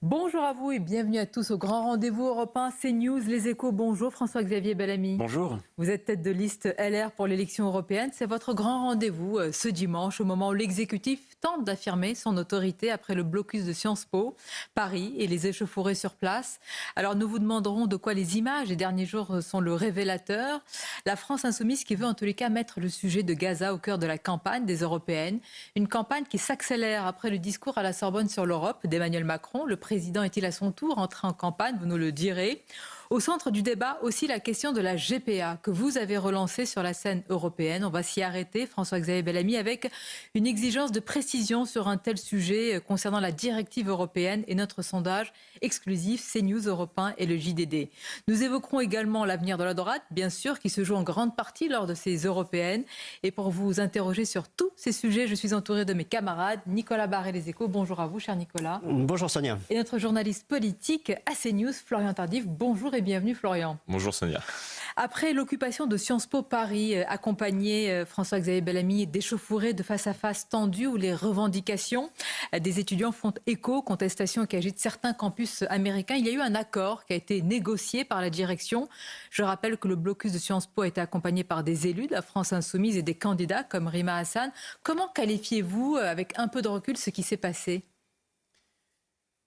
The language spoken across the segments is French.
Bonjour à vous et bienvenue à tous au grand rendez-vous européen CNews, Les Échos. Bonjour François-Xavier Bellamy. Bonjour. Vous êtes tête de liste LR pour l'élection européenne. C'est votre grand rendez-vous ce dimanche, au moment où l'exécutif tente d'affirmer son autorité après le blocus de Sciences Po, Paris et les échauffourées sur place. Alors nous vous demanderons de quoi les images des derniers jours sont le révélateur. La France insoumise qui veut en tous les cas mettre le sujet de Gaza au cœur de la campagne des européennes. Une campagne qui s'accélère après le discours à la Sorbonne sur l'Europe d'Emmanuel Macron. Le président est-il à son tour entré en campagne? Vous nous le direz. Au centre du débat aussi la question de la GPA que vous avez relancée sur la scène européenne. On va s'y arrêter, François-Xavier Bellamy, avec une exigence de précision sur un tel sujet concernant la directive européenne et notre sondage exclusif CNews Europe 1 et le JDD. Nous évoquerons également l'avenir de la droite, bien sûr, qui se joue en grande partie lors de ces européennes. Et pour vous interroger sur tous ces sujets, je suis entourée de mes camarades. Nicolas Barré, Les Échos. Bonjour à vous, cher Nicolas. Bonjour Sonia. Et notre journaliste politique à CNews, Florian Tardif. Bonjour et bienvenue Florian. Bonjour Sonia. Après l'occupation de Sciences Po Paris, accompagné François-Xavier Bellamy d'échauffourées de face-à-face tendues où les revendications des étudiants font écho, contestations qui agitent certains campus américains, il y a eu un accord qui a été négocié par la direction. Je rappelle que le blocus de Sciences Po a été accompagné par des élus de la France insoumise et des candidats comme Rima Hassan. Comment qualifiez-vous, avec un peu de recul, ce qui s'est passé ?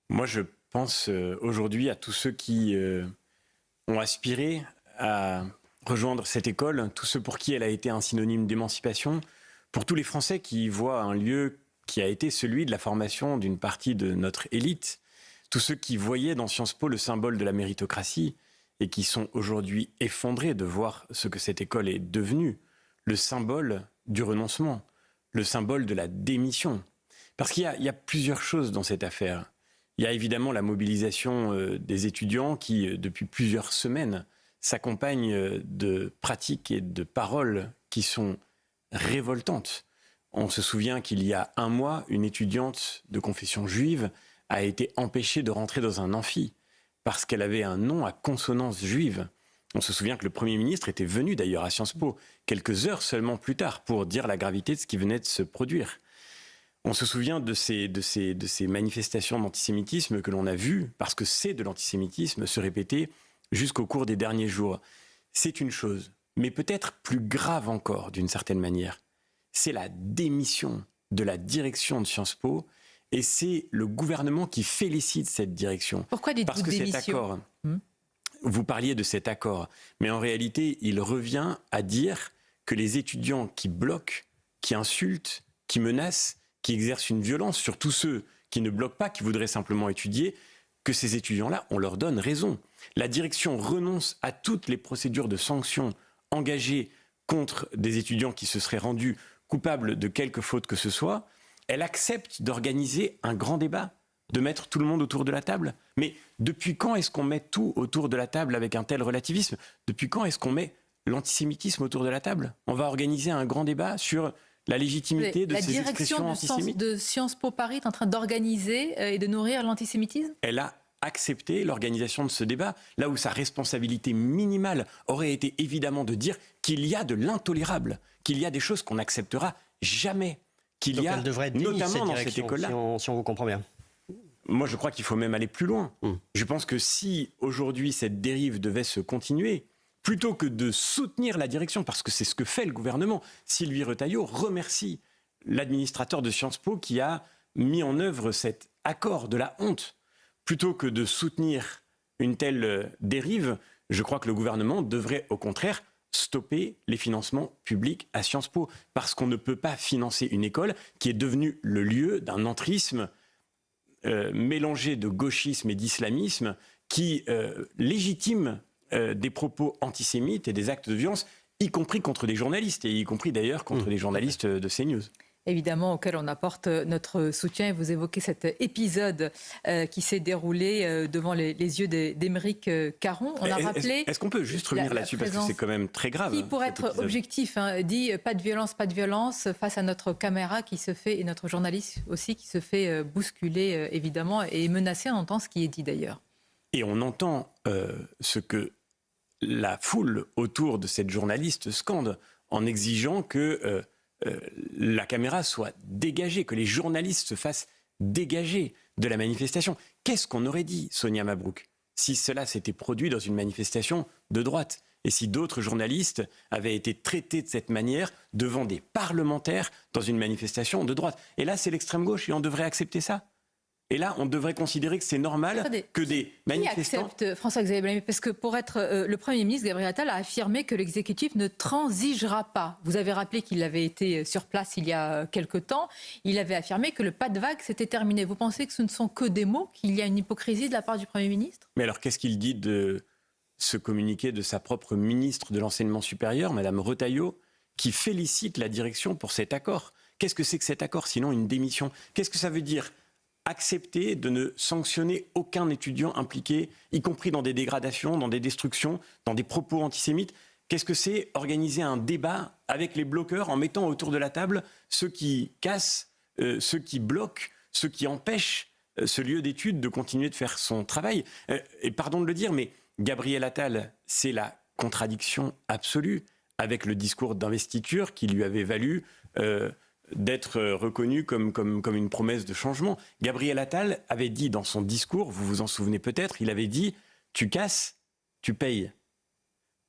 Moi, je pense aujourd'hui à tous ceux qui ont aspiré à rejoindre cette école, tous ceux pour qui elle a été un synonyme d'émancipation, pour tous les Français qui voient un lieu qui a été celui de la formation d'une partie de notre élite, tous ceux qui voyaient dans Sciences Po le symbole de la méritocratie et qui sont aujourd'hui effondrés de voir ce que cette école est devenue, le symbole du renoncement, le symbole de la démission. Parce qu'il y a plusieurs choses dans cette affaire. Il y a évidemment la mobilisation des étudiants qui, depuis plusieurs semaines, s'accompagnent de pratiques et de paroles qui sont révoltantes. On se souvient qu'il y a un mois, une étudiante de confession juive a été empêchée de rentrer dans un amphi parce qu'elle avait un nom à consonance juive. On se souvient que le Premier ministre était venu d'ailleurs à Sciences Po quelques heures seulement plus tard pour dire la gravité de ce qui venait de se produire. On se souvient de ces manifestations d'antisémitisme que l'on a vues, parce que c'est de l'antisémitisme, se répéter jusqu'au cours des derniers jours. C'est une chose, mais peut-être plus grave encore d'une certaine manière. C'est la démission de la direction de Sciences Po et c'est le gouvernement qui félicite cette direction. Pourquoi dites-vous démission ? Cet accord, vous parliez de cet accord, mais en réalité, il revient à dire que les étudiants qui bloquent, qui insultent, qui menacent, qui exercent une violence sur tous ceux qui ne bloquent pas, qui voudraient simplement étudier, que ces étudiants-là, on leur donne raison. La direction renonce à toutes les procédures de sanctions engagées contre des étudiants qui se seraient rendus coupables de quelque faute que ce soit. Elle accepte d'organiser un grand débat, de mettre tout le monde autour de la table. Mais depuis quand est-ce qu'on met tout autour de la table avec un tel relativisme ? Depuis quand est-ce qu'on met l'antisémitisme autour de la table ? On va organiser un grand débat sur la légitimité de ces expressions antisémites. La direction de Sciences Po Paris est en train d'organiser et de nourrir l'antisémitisme ? Elle a accepté l'organisation de ce débat, là où sa responsabilité minimale aurait été évidemment de dire qu'il y a de l'intolérable, qu'il y a des choses qu'on n'acceptera jamais, qu'il Donc y a elle devrait être notamment dans cette école-là. Si on vous comprend bien. Moi, je crois qu'il faut même aller plus loin. Je pense que si aujourd'hui cette dérive devait se continuer, plutôt que de soutenir la direction, parce que c'est ce que fait le gouvernement, Sylvie Retailleau remercie l'administrateur de Sciences Po qui a mis en œuvre cet accord de la honte. Plutôt que de soutenir une telle dérive, je crois que le gouvernement devrait au contraire stopper les financements publics à Sciences Po. Parce qu'on ne peut pas financer une école qui est devenue le lieu d'un entrisme mélangé de gauchisme et d'islamisme qui légitime des propos antisémites et des actes de violence, y compris contre des journalistes, et y compris d'ailleurs contre des journalistes de CNews. Évidemment, auquel on apporte notre soutien. Et vous évoquez cet épisode qui s'est déroulé devant les yeux d'Aymeric Caron. On a rappelé... Est-ce qu'on peut juste revenir là-dessus, parce que c'est quand même très grave. Qui, pour être objectif, dit pas de violence face à notre caméra qui se fait, et notre journaliste aussi, qui se fait bousculer, évidemment, et menacer. On entend ce qui est dit d'ailleurs. Et on entend ce que la foule autour de cette journaliste scande en exigeant que la caméra soit dégagée, que les journalistes se fassent dégagé de la manifestation. Qu'est-ce qu'on aurait dit, Sonia Mabrouk, si cela s'était produit dans une manifestation de droite et si d'autres journalistes avaient été traités de cette manière devant des parlementaires dans une manifestation de droite? Et là, c'est l'extrême gauche et on devrait accepter ça. Et là, on devrait considérer que c'est normal que des manifestants... Qui accepte, François-Xavier Bellamy? Parce que pour être le Premier ministre, Gabriel Attal a affirmé que l'exécutif ne transigera pas. Vous avez rappelé qu'il avait été sur place il y a quelque temps. Il avait affirmé que le pas de vague s'était terminé. Vous pensez que ce ne sont que des mots, qu'il y a une hypocrisie de la part du Premier ministre? Mais alors, qu'est-ce qu'il dit de ce communiqué de sa propre ministre de l'Enseignement supérieur, Madame Retailleau, qui félicite la direction pour cet accord? Qu'est-ce que c'est que cet accord, sinon une démission? Qu'est-ce que ça veut dire? Accepter de ne sanctionner aucun étudiant impliqué, y compris dans des dégradations, dans des destructions, dans des propos antisémites. Qu'est-ce que c'est organiser un débat avec les bloqueurs en mettant autour de la table ceux qui cassent, ceux qui bloquent, ceux qui empêchent ce lieu d'étude de continuer de faire son travail? Et pardon de le dire, mais Gabriel Attal, c'est la contradiction absolue avec le discours d'investiture qui lui avait valu... d'être reconnu comme une promesse de changement. Gabriel Attal avait dit dans son discours, vous vous en souvenez peut-être, il avait dit « tu casses, tu payes ».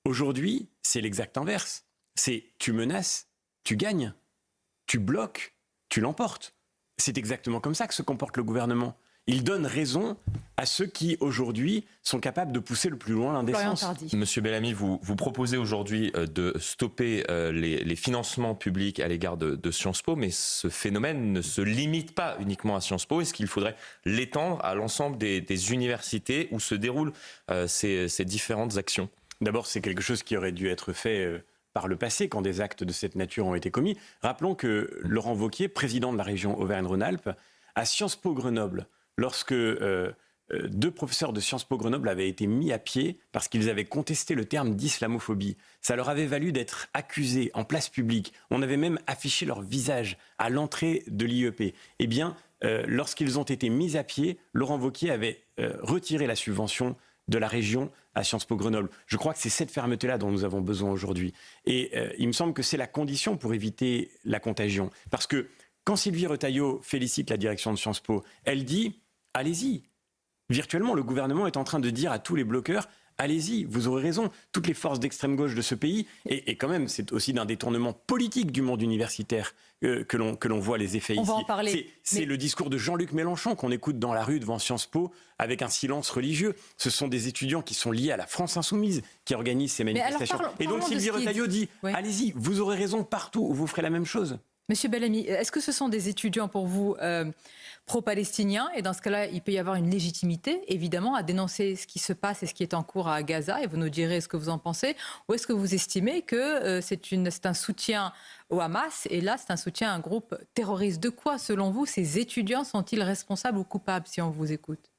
Aujourd'hui, c'est l'exact inverse. C'est « tu menaces, tu gagnes, tu bloques, tu l'emportes ». C'est exactement comme ça que se comporte le gouvernement. Il donne raison à ceux qui, aujourd'hui, sont capables de pousser le plus loin l'indécence. Monsieur Bellamy, vous proposez aujourd'hui de stopper les financements publics à l'égard de Sciences Po, mais ce phénomène ne se limite pas uniquement à Sciences Po. Est-ce qu'il faudrait l'étendre à l'ensemble des universités où se déroulent ces différentes actions? D'abord, c'est quelque chose qui aurait dû être fait par le passé, quand des actes de cette nature ont été commis. Rappelons que Laurent Wauquiez, président de la région Auvergne-Rhône-Alpes, à Sciences Po Grenoble, lorsque deux professeurs de Sciences Po Grenoble avaient été mis à pied parce qu'ils avaient contesté le terme d'islamophobie. Ça leur avait valu d'être accusés en place publique. On avait même affiché leur visage à l'entrée de l'IEP. Eh bien, lorsqu'ils ont été mis à pied, Laurent Wauquiez avait retiré la subvention de la région à Sciences Po Grenoble. Je crois que c'est cette fermeté-là dont nous avons besoin aujourd'hui. Et il me semble que c'est la condition pour éviter la contagion. Parce que quand Sylvie Retailleau félicite la direction de Sciences Po, elle dit « allez-y ». Virtuellement, le gouvernement est en train de dire à tous les bloqueurs « allez-y, vous aurez raison, toutes les forces d'extrême gauche de ce pays ». Et quand même, c'est aussi d'un détournement politique du monde universitaire que l'on voit les effets ici. On va en parler. C'est le discours de Jean-Luc Mélenchon qu'on écoute dans la rue devant Sciences Po avec un silence religieux. Ce sont des étudiants qui sont liés à la France Insoumise qui organisent ces manifestations. Et donc Sylvie Retailleau dit « allez-y, vous aurez raison partout où vous ferez la même chose ». Monsieur Bellamy, est-ce que ce sont des étudiants pour vous pro-palestiniens? Et dans ce cas-là, il peut y avoir une légitimité, évidemment, à dénoncer ce qui se passe et ce qui est en cours à Gaza, et vous nous direz ce que vous en pensez. Ou est-ce que vous estimez que c'est un soutien au Hamas, et là, c'est un soutien à un groupe terroriste? De quoi, selon vous, ces étudiants sont-ils responsables ou coupables, si on vous écoute?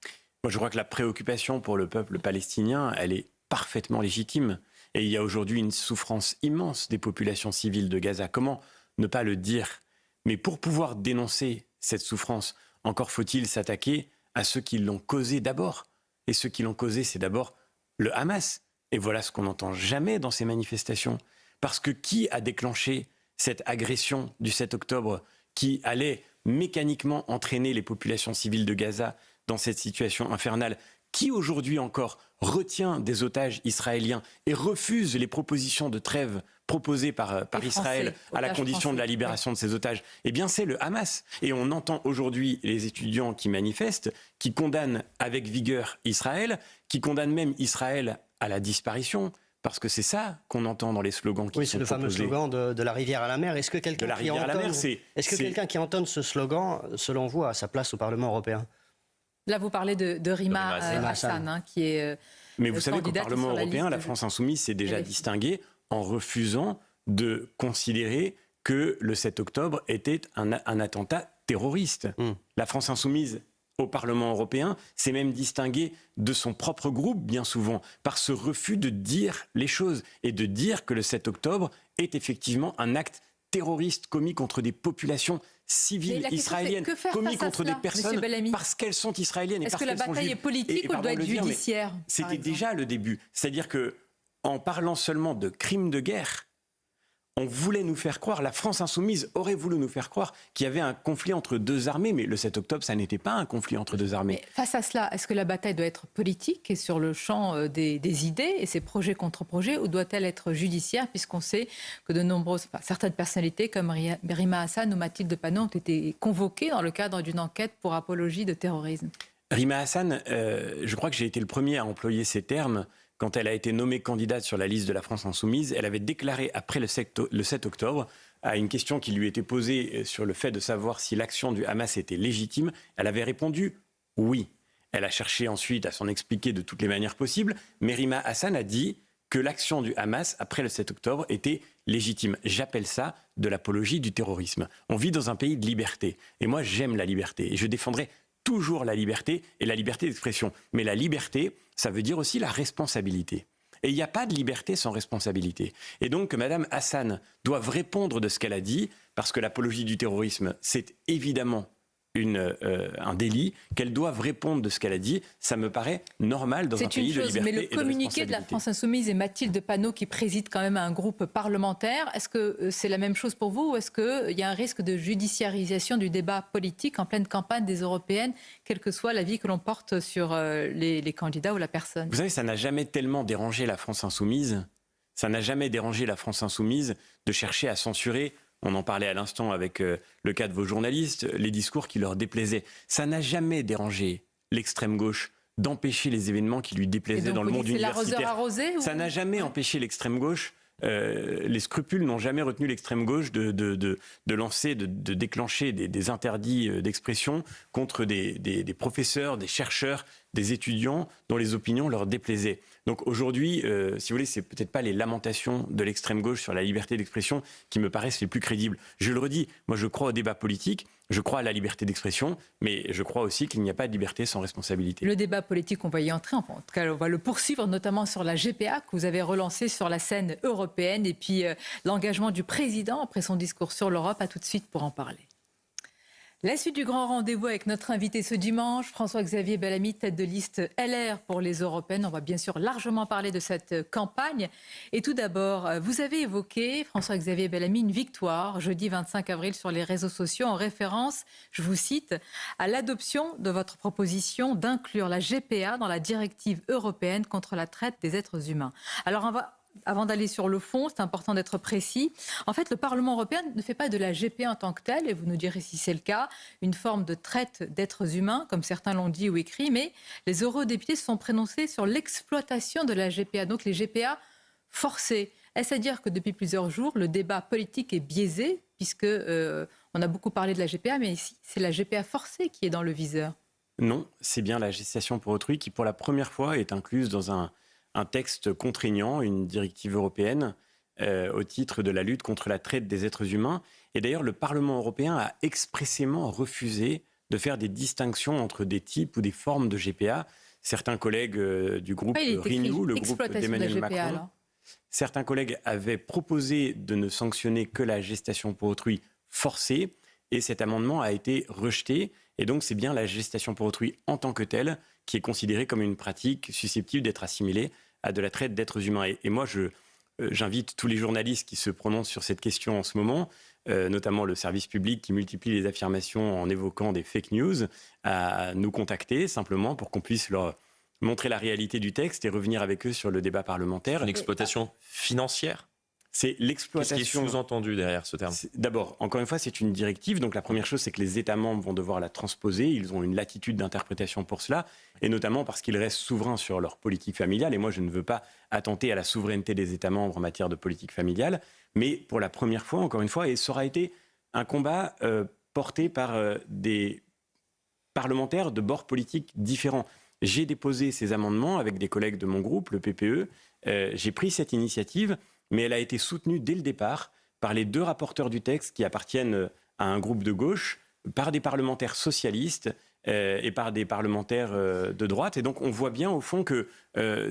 Moi, je crois que la préoccupation pour le peuple palestinien, elle est parfaitement légitime. Et il y a aujourd'hui une souffrance immense des populations civiles de Gaza. Comment ne pas le dire? Mais pour pouvoir dénoncer cette souffrance, encore faut-il s'attaquer à ceux qui l'ont causée d'abord. Et ceux qui l'ont causée, c'est d'abord le Hamas. Et voilà ce qu'on n'entend jamais dans ces manifestations. Parce que qui a déclenché cette agression du 7 octobre qui allait mécaniquement entraîner les populations civiles de Gaza dans cette situation infernale? Qui aujourd'hui encore retient des otages israéliens et refuse les propositions de trêve proposées par Israël à la condition de la libération de ces otages? Eh bien, c'est le Hamas. Et on entend aujourd'hui les étudiants qui manifestent, qui condamnent avec vigueur Israël, qui condamnent même Israël à la disparition. Parce que c'est ça qu'on entend dans les slogans qui sont proposés. Oui, c'est le fameux slogan de la rivière à la mer. Est-ce que quelqu'un qui entonne ce slogan, selon vous, a sa place au Parlement européen? Là, vous parlez de Rima Hassan, qui est mais vous savez qu'au Parlement européen, la France Insoumise s'est déjà distinguée en refusant de considérer que le 7 octobre était un attentat terroriste. La France Insoumise, au Parlement européen, s'est même distinguée de son propre groupe, bien souvent, par ce refus de dire les choses et de dire que le 7 octobre est effectivement un acte terroriste commis contre des populations civiles israéliennes, commis contre des personnes parce qu'elles sont israéliennes et parce qu'elles sont juives. Est-ce que la bataille est politique ou doit être judiciaire? C'était déjà le début. C'est-à-dire que, en parlant seulement de crimes de guerre, on voulait nous faire croire, la France insoumise aurait voulu nous faire croire qu'il y avait un conflit entre deux armées, mais le 7 octobre, ça n'était pas un conflit entre deux armées. Mais face à cela, est-ce que la bataille doit être politique et sur le champ des idées et ces projets contre projets, ou doit-elle être judiciaire, puisqu'on sait que certaines personnalités comme Rima Hassan ou Mathilde Panot ont été convoquées dans le cadre d'une enquête pour apologie de terrorisme? Rima Hassan, je crois que j'ai été le premier à employer ces termes. Quand elle a été nommée candidate sur la liste de la France insoumise, elle avait déclaré après le 7 octobre, à une question qui lui était posée sur le fait de savoir si l'action du Hamas était légitime, elle avait répondu oui. Elle a cherché ensuite à s'en expliquer de toutes les manières possibles, mais Rima Hassan a dit que l'action du Hamas après le 7 octobre était légitime. J'appelle ça de l'apologie du terrorisme. On vit dans un pays de liberté, et moi j'aime la liberté, et je défendrai toujours la liberté et la liberté d'expression. Mais la liberté, ça veut dire aussi la responsabilité. Et il n'y a pas de liberté sans responsabilité. Et donc que Mme Hassan doive répondre de ce qu'elle a dit, parce que l'apologie du terrorisme, c'est évidemment un délit, qu'elle doive répondre de ce qu'elle a dit, ça me paraît normal dans un pays de liberté et de responsabilité. Mais le communiqué de la France insoumise et Mathilde Panot, qui préside quand même un groupe parlementaire, est-ce que c'est la même chose pour vous, ou est-ce qu'il y a un risque de judiciarisation du débat politique en pleine campagne des européennes, quel que soit l'avis que l'on porte sur les candidats ou la personne? Vous savez, ça n'a jamais tellement dérangé la France insoumise, de chercher à censurer. On en parlait à l'instant avec le cas de vos journalistes, les discours qui leur déplaisaient. Ça n'a jamais dérangé l'extrême gauche d'empêcher les événements qui lui déplaisaient dans le monde universitaire. Arrosé, ça n'a jamais empêché l'extrême gauche. Les scrupules n'ont jamais retenu l'extrême gauche de déclencher des interdits d'expression contre des professeurs, des chercheurs, des étudiants dont les opinions leur déplaisaient. Donc aujourd'hui, si vous voulez, c'est peut-être pas les lamentations de l'extrême gauche sur la liberté d'expression qui me paraissent les plus crédibles. Je le redis, moi je crois au débat politique, je crois à la liberté d'expression, mais je crois aussi qu'il n'y a pas de liberté sans responsabilité. Le débat politique, on va y entrer, en tout cas on va le poursuivre, notamment sur la GPA que vous avez relancée sur la scène européenne, et puis l'engagement du président après son discours sur l'Europe. À tout de suite pour en parler. La suite du grand rendez-vous avec notre invité ce dimanche, François-Xavier Bellamy, tête de liste LR pour les européennes. On va bien sûr largement parler de cette campagne. Et tout d'abord, vous avez évoqué, François-Xavier Bellamy, une victoire jeudi 25 avril sur les réseaux sociaux en référence, je vous cite, à l'adoption de votre proposition d'inclure la GPA dans la directive européenne contre la traite des êtres humains. Alors avant d'aller sur le fond, c'est important d'être précis. En fait, le Parlement européen ne fait pas de la GPA en tant que telle, et vous nous direz si c'est le cas, une forme de traite d'êtres humains, comme certains l'ont dit ou écrit, mais les eurodéputés se sont prononcés sur l'exploitation de la GPA, donc les GPA forcées. Est-ce à dire que depuis plusieurs jours, le débat politique est biaisé, puisque on a beaucoup parlé de la GPA, mais ici, c'est la GPA forcée qui est dans le viseur? Non, c'est bien la gestation pour autrui qui, pour la première fois, est incluse dans un texte contraignant, une directive européenne, au titre de la lutte contre la traite des êtres humains. Et d'ailleurs, le Parlement européen a expressément refusé de faire des distinctions entre des types ou des formes de GPA. Certains collègues du groupe Renew, le groupe d'Emmanuel Macron, certains collègues avaient proposé de ne sanctionner que la gestation pour autrui forcée, et cet amendement a été rejeté. Et donc, c'est bien la gestation pour autrui en tant que telle qui est considérée comme une pratique susceptible d'être assimilée à de la traite d'êtres humains. Et moi, j'invite tous les journalistes qui se prononcent sur cette question en ce moment, notamment le service public qui multiplie les affirmations en évoquant des fake news, à nous contacter simplement pour qu'on puisse leur montrer la réalité du texte et revenir avec eux sur le débat parlementaire. Une exploitation financière ? C'est l'exploitation. Qu'est-ce qui est sous-entendu derrière ce terme ? D'abord, encore une fois, c'est une directive. Donc la première chose, c'est que les États membres vont devoir la transposer. Ils ont une latitude d'interprétation pour cela, et notamment parce qu'ils restent souverains sur leur politique familiale. Et moi, je ne veux pas attenter à la souveraineté des États membres en matière de politique familiale. Mais pour la première fois, encore une fois, et ça aura été un combat porté par des parlementaires de bords politiques différents. J'ai déposé ces amendements avec des collègues de mon groupe, le PPE. J'ai pris cette initiative, mais elle a été soutenue dès le départ par les deux rapporteurs du texte qui appartiennent à un groupe de gauche, par des parlementaires socialistes et par des parlementaires de droite. Et donc on voit bien au fond que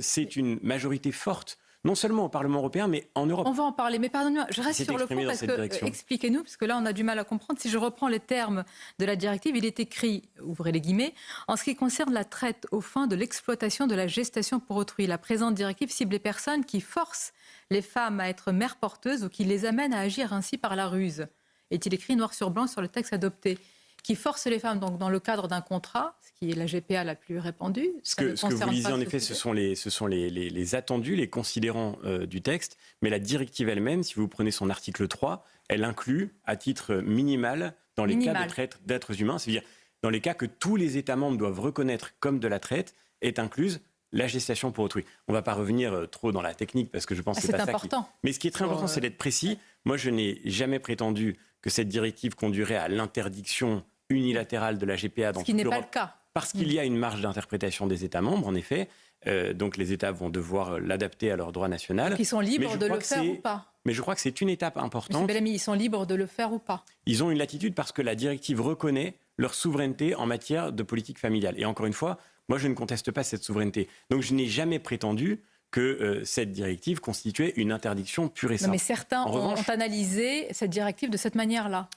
c'est une majorité forte non seulement au Parlement européen, mais en Europe. On va en parler, mais pardonnez-moi, je reste sur le fond parce que, expliquez-nous, parce que là on a du mal à comprendre. Si je reprends les termes de la directive, il est écrit, ouvrez les guillemets, en ce qui concerne la traite aux fins de l'exploitation de la gestation pour autrui. La présente directive cible les personnes qui forcent les femmes à être mères porteuses ou qui les amènent à agir ainsi par la ruse. Est-il écrit noir sur blanc sur le texte adopté ? Qui force les femmes donc dans le cadre d'un contrat, ce qui est la GPA la plus répandue. Ce que vous lisez en effet, ce sont les attendus, les considérants du texte, mais la directive elle-même, si vous prenez son article 3, elle inclut à titre minimal dans les cas de traite d'êtres humains, c'est-à-dire dans les cas que tous les États membres doivent reconnaître comme de la traite, est incluse la gestation pour autrui. On ne va pas revenir trop dans la technique parce que je pense que c'est pas important. Ça qui... Mais ce qui est très important, c'est d'être précis. Moi, je n'ai jamais prétendu que cette directive conduirait à l'interdiction unilatérale de la GPA dans toute l'Europe. Ce qui n'est pas le cas. Parce qu'il y a une marge d'interprétation des États membres, en effet. Donc les États vont devoir l'adapter à leur droit national. Donc ils sont libres de le faire ou pas ? Mais je crois que c'est une étape importante. Monsieur Bellamy, ils sont libres de le faire ou pas ? Ils ont une latitude parce que la directive reconnaît leur souveraineté en matière de politique familiale. Et encore une fois, moi je ne conteste pas cette souveraineté. Donc je n'ai jamais prétendu que cette directive constituait une interdiction pure et simple. Non, mais certains ont analysé cette directive de cette manière-là.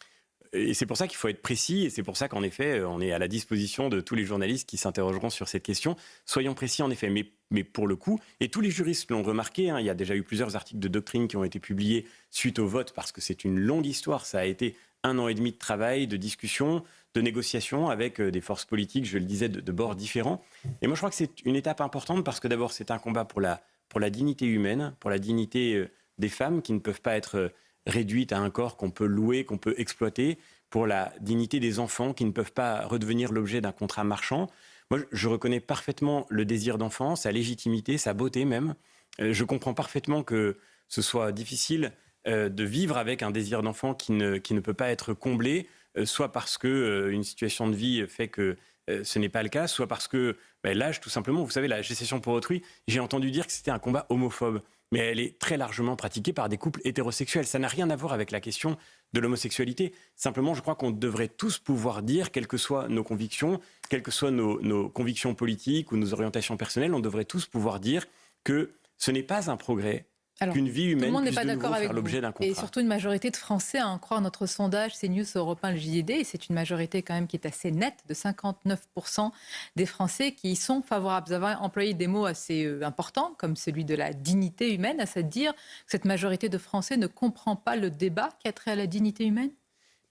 Et c'est pour ça qu'il faut être précis, et c'est pour ça qu'en effet, on est à la disposition de tous les journalistes qui s'interrogeront sur cette question. Soyons précis en effet, mais pour le coup, et tous les juristes l'ont remarqué, hein, il y a déjà eu plusieurs articles de doctrine qui ont été publiés suite au vote, parce que c'est une longue histoire, ça a été 1 an et demi de travail, de discussion, de négociation avec des forces politiques, je le disais, de bords différents. Et moi je crois que c'est une étape importante, parce que d'abord c'est un combat pour la dignité humaine, pour la dignité des femmes qui ne peuvent pas être réduite à un corps qu'on peut louer, qu'on peut exploiter, pour la dignité des enfants qui ne peuvent pas redevenir l'objet d'un contrat marchand. Moi, je reconnais parfaitement le désir d'enfant, sa légitimité, sa beauté même. Je comprends parfaitement que ce soit difficile de vivre avec un désir d'enfant qui ne peut pas être comblé, soit parce qu'une situation de vie fait que ce n'est pas le cas, soit parce que l'âge, tout simplement, vous savez, la gestation pour autrui, j'ai entendu dire que c'était un combat homophobe. Mais elle est très largement pratiquée par des couples hétérosexuels. Ça n'a rien à voir avec la question de l'homosexualité. Simplement, je crois qu'on devrait tous pouvoir dire, quelles que soient nos convictions, quelles que soient nos convictions politiques ou nos orientations personnelles, on devrait tous pouvoir dire que ce n'est pas un progrès qu'une vie humaine puisse de nouveau faire l'objet d'un contrat. Et surtout une majorité de Français, à en croire notre sondage CNews Europe 1, le JDD, et c'est une majorité quand même qui est assez nette, de 59% des Français qui y sont favorables. Vous avez employé des mots assez importants, comme celui de la dignité humaine, à se dire que cette majorité de Français ne comprend pas le débat qui a trait à la dignité humaine.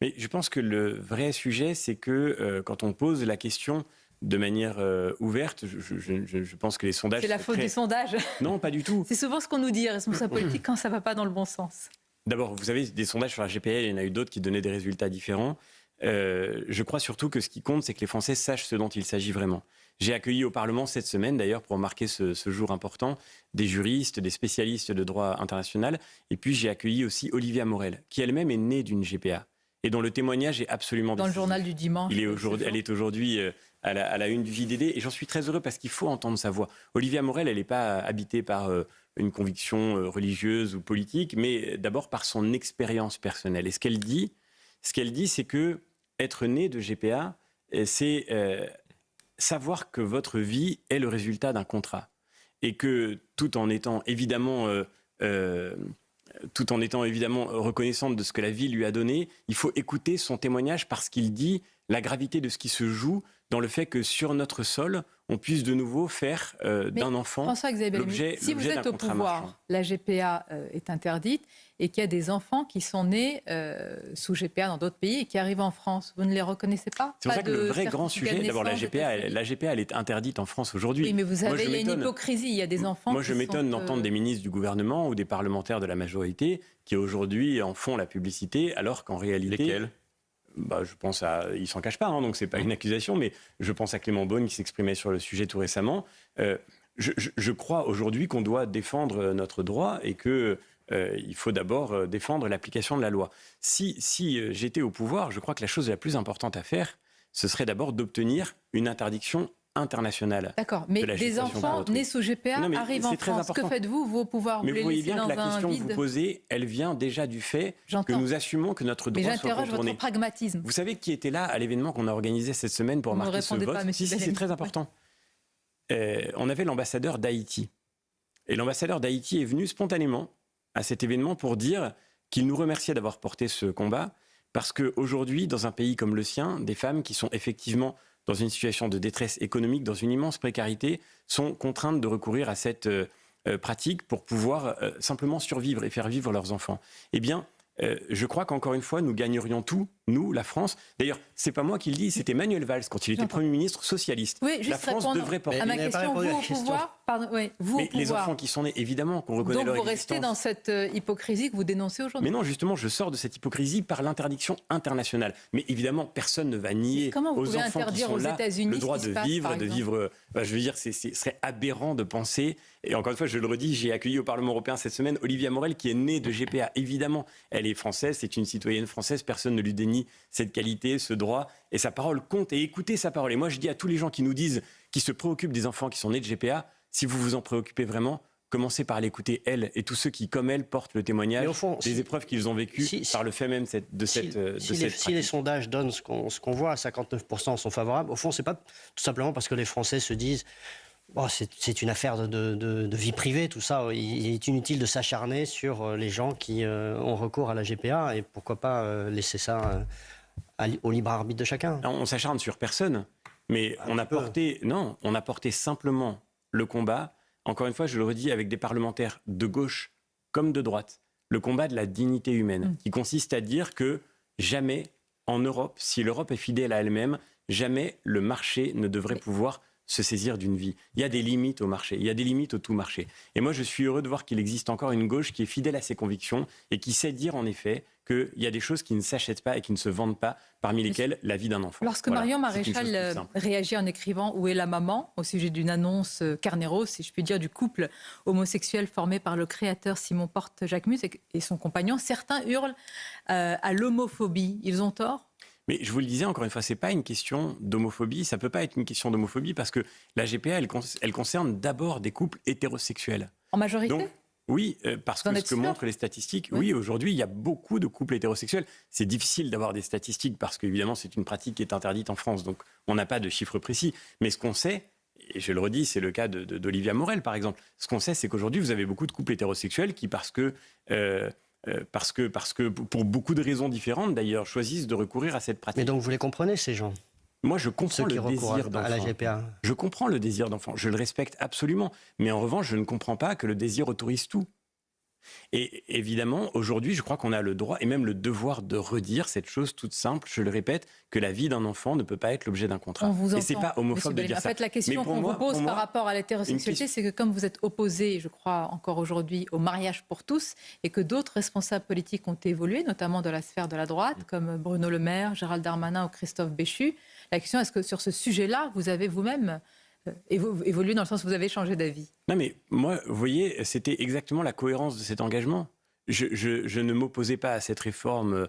Mais je pense que le vrai sujet, c'est que quand on pose la question de manière ouverte, je pense que les sondages... C'est la faute des sondages. Non, pas du tout. C'est souvent ce qu'on nous dit, responsables politiques, quand ça ne va pas dans le bon sens. D'abord, vous savez, des sondages sur la GPA, il y en a eu d'autres qui donnaient des résultats différents. Je crois surtout que ce qui compte, c'est que les Français sachent ce dont il s'agit vraiment. J'ai accueilli au Parlement cette semaine, d'ailleurs, pour marquer ce jour important, des juristes, des spécialistes de droit international. Et puis, j'ai accueilli aussi Olivia Morel, qui elle-même est née d'une GPA et dont le témoignage est absolument dans décisif. Le journal du dimanche. Elle est aujourd'hui à la une du JDD, et j'en suis très heureux parce qu'il faut entendre sa voix. Olivia Morel, elle n'est pas habitée par une conviction religieuse ou politique, mais d'abord par son expérience personnelle. Et ce qu'elle dit, c'est que être né de GPA, c'est savoir que votre vie est le résultat d'un contrat. Et que tout en étant évidemment reconnaissante de ce que la vie lui a donné, il faut écouter son témoignage parce qu'il dit la gravité de ce qui se joue dans le fait que sur notre sol, on puisse de nouveau faire d'un enfant l'objet si vous êtes au pouvoir, la GPA est interdite et qu'il y a des enfants qui sont nés sous GPA dans d'autres pays et qui arrivent en France. Vous ne les reconnaissez pas? C'est pour ça que le vrai grand sujet, d'abord la GPA, elle est interdite en France aujourd'hui. Oui, mais vous avez, il y a une hypocrisie, il y a des enfants Moi, je m'étonne d'entendre des ministres du gouvernement ou des parlementaires de la majorité qui aujourd'hui en font la publicité, alors qu'en réalité... Lesquels ? Je pense à... Il s'en cache pas, hein, donc c'est pas une accusation, mais je pense à Clément Beaune qui s'exprimait sur le sujet tout récemment. Je crois aujourd'hui qu'on doit défendre notre droit et que il faut d'abord défendre l'application de la loi. Si j'étais au pouvoir, je crois que la chose la plus importante à faire, ce serait d'abord d'obtenir une interdiction internationale. D'accord, mais des enfants nés sous GPA arrivent en France. Que faites-vous, vous, au pouvoir? Mais vous voyez bien que la question que vous posez, elle vient déjà du fait que nous assumons que notre droit soit contourné. Votre pragmatisme. Vous savez qui était là à l'événement qu'on a organisé cette semaine pour marquer ce vote? Si, c'est très important. On avait l'ambassadeur d'Haïti. Et l'ambassadeur d'Haïti est venu spontanément à cet événement pour dire qu'il nous remerciait d'avoir porté ce combat, parce qu'aujourd'hui, dans un pays comme le sien, des femmes qui sont effectivement dans une situation de détresse économique, dans une immense précarité, sont contraintes de recourir à cette pratique pour pouvoir simplement survivre et faire vivre leurs enfants. Eh bien, je crois qu'encore une fois, nous gagnerions tout, nous, la France. D'ailleurs, c'est pas moi qui le dis, c'était Manuel Valls quand il était Premier ministre socialiste. Oui, juste la France devrait porter. à ma question, vous au pouvoir, pardon, oui, vous mais au pouvoir. Les enfants qui sont nés, évidemment, qu'on reconnaît Donc leur vous existence. restez dans cette hypocrisie que vous dénoncez aujourd'hui. Mais non, justement, je sors de cette hypocrisie par l'interdiction internationale. Mais évidemment, personne ne va nier aux enfants qui sont là le droit de vivre, je veux dire, ce serait aberrant de penser. Et encore une fois, je le redis, j'ai accueilli au Parlement européen cette semaine Olivia Morel, qui est née de GPA. Évidemment, elle est française, c'est une citoyenne française, personne ne lui dénie cette qualité, ce droit, et sa parole compte, et écoutez sa parole. Et moi, je dis à tous les gens qui nous disent, qui se préoccupent des enfants qui sont nés de GPA, si vous vous en préoccupez vraiment, commencez par l'écouter, elle, et tous ceux qui, comme elle, portent le témoignage des épreuves qu'ils ont vécues par le fait même de cette pratique. Si les sondages donnent ce qu'on voit, 59% sont favorables, au fond, c'est pas tout simplement parce que les Français se disent oh, c'est une affaire de vie privée, tout ça. Il est inutile de s'acharner sur les gens qui ont recours à la GPA, et pourquoi pas laisser ça au libre arbitre de chacun. On ne s'acharne sur personne, mais on a porté simplement le combat, encore une fois, je le redis, avec des parlementaires de gauche comme de droite, le combat de la dignité humaine, qui consiste à dire que jamais, en Europe, si l'Europe est fidèle à elle-même, jamais le marché ne devrait pouvoir se saisir d'une vie. Il y a des limites au marché, il y a des limites au tout marché. Et moi, je suis heureux de voir qu'il existe encore une gauche qui est fidèle à ses convictions et qui sait dire en effet qu'il y a des choses qui ne s'achètent pas et qui ne se vendent pas, parmi lesquelles la vie d'un enfant. Lorsque Marion Maréchal réagit en écrivant « Où est la maman ?», au sujet d'une annonce carnéro, si je puis dire, du couple homosexuel formé par le créateur Simon Porte-Jacquemus et son compagnon, certains hurlent à l'homophobie. Ils ont tort ? Mais je vous le disais, encore une fois, ce n'est pas une question d'homophobie. Ça ne peut pas être une question d'homophobie parce que la GPA, elle concerne d'abord des couples hétérosexuels. En majorité ? Donc, oui, parce que ce que montrent les statistiques, oui, aujourd'hui, il y a beaucoup de couples hétérosexuels. C'est difficile d'avoir des statistiques parce qu'évidemment, c'est une pratique qui est interdite en France. Donc, on n'a pas de chiffres précis. Mais ce qu'on sait, et je le redis, c'est le cas d'Olivia Morel, par exemple. Ce qu'on sait, c'est qu'aujourd'hui, vous avez beaucoup de couples hétérosexuels qui, parce que pour beaucoup de raisons différentes, d'ailleurs, choisissent de recourir à cette pratique. Mais donc, vous les comprenez, ces gens ? Moi, je comprends le désir d'enfant. À la GPA. Je comprends le désir d'enfant. Je le respecte absolument. Mais en revanche, je ne comprends pas que le désir autorise tout. Et évidemment, aujourd'hui, je crois qu'on a le droit et même le devoir de redire cette chose toute simple, je le répète, que la vie d'un enfant ne peut pas être l'objet d'un contrat. Et c'est pas homophobe de dire ça. En fait, la question qu'on vous pose par rapport à l'hétérosexualité, c'est que comme vous êtes opposé, je crois encore aujourd'hui, au mariage pour tous, et que d'autres responsables politiques ont évolué, notamment dans la sphère de la droite, comme Bruno Le Maire, Gérald Darmanin ou Christophe Béchu, la question est-ce que sur ce sujet-là, vous avez vous-même évolué dans le sens où vous avez changé d'avis? Non mais moi, vous voyez, c'était exactement la cohérence de cet engagement. Je ne m'opposais pas à cette réforme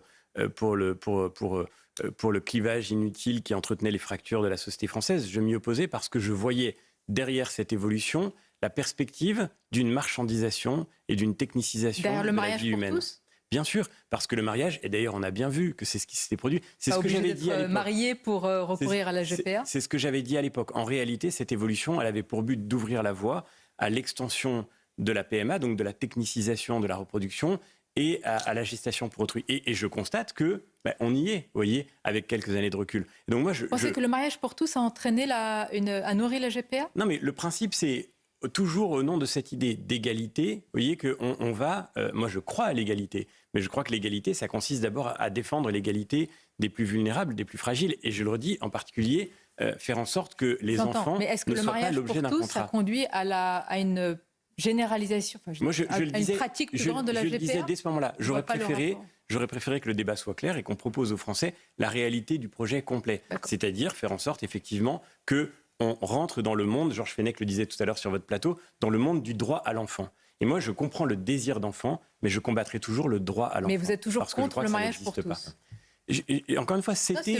pour le clivage inutile qui entretenait les fractures de la société française. Je m'y opposais parce que je voyais derrière cette évolution la perspective d'une marchandisation et d'une technicisation de la vie humaine. Tous ? Bien sûr, parce que le mariage, et d'ailleurs on a bien vu que c'est ce qui s'était produit. C'est ce que j'avais dit à l'époque. Marié pour recourir à la GPA. C'est ce que j'avais dit à l'époque. En réalité, cette évolution, elle avait pour but d'ouvrir la voie à l'extension de la PMA, donc de la technicisation de la reproduction, et à la gestation pour autrui. Et je constate que on y est, vous voyez, avec quelques années de recul. Et donc moi, vous pensez que le mariage pour tous a entraîné a nourri la GPA ? Non, mais le principe, c'est toujours au nom de cette idée d'égalité, vous voyez qu'on va... moi, je crois à l'égalité, mais je crois que l'égalité, ça consiste d'abord à défendre l'égalité des plus vulnérables, des plus fragiles. Et je le redis, en particulier, faire en sorte que les enfants ne soient pas l'objet d'un contrat. Mais est-ce que le mariage pour tous a conduit à une généralisation, une pratique plus grande de la GPA ? Je le disais dès ce moment-là, j'aurais préféré que le débat soit clair et qu'on propose aux Français la réalité du projet complet. C'est-à-dire faire en sorte, effectivement, que on rentre dans le monde, Georges Fenech le disait tout à l'heure sur votre plateau, dans le monde du droit à l'enfant. Et moi, je comprends le désir d'enfant, mais je combattrai toujours le droit à l'enfant. Mais vous êtes toujours contre le mariage pour tous ? Et encore une fois, c'était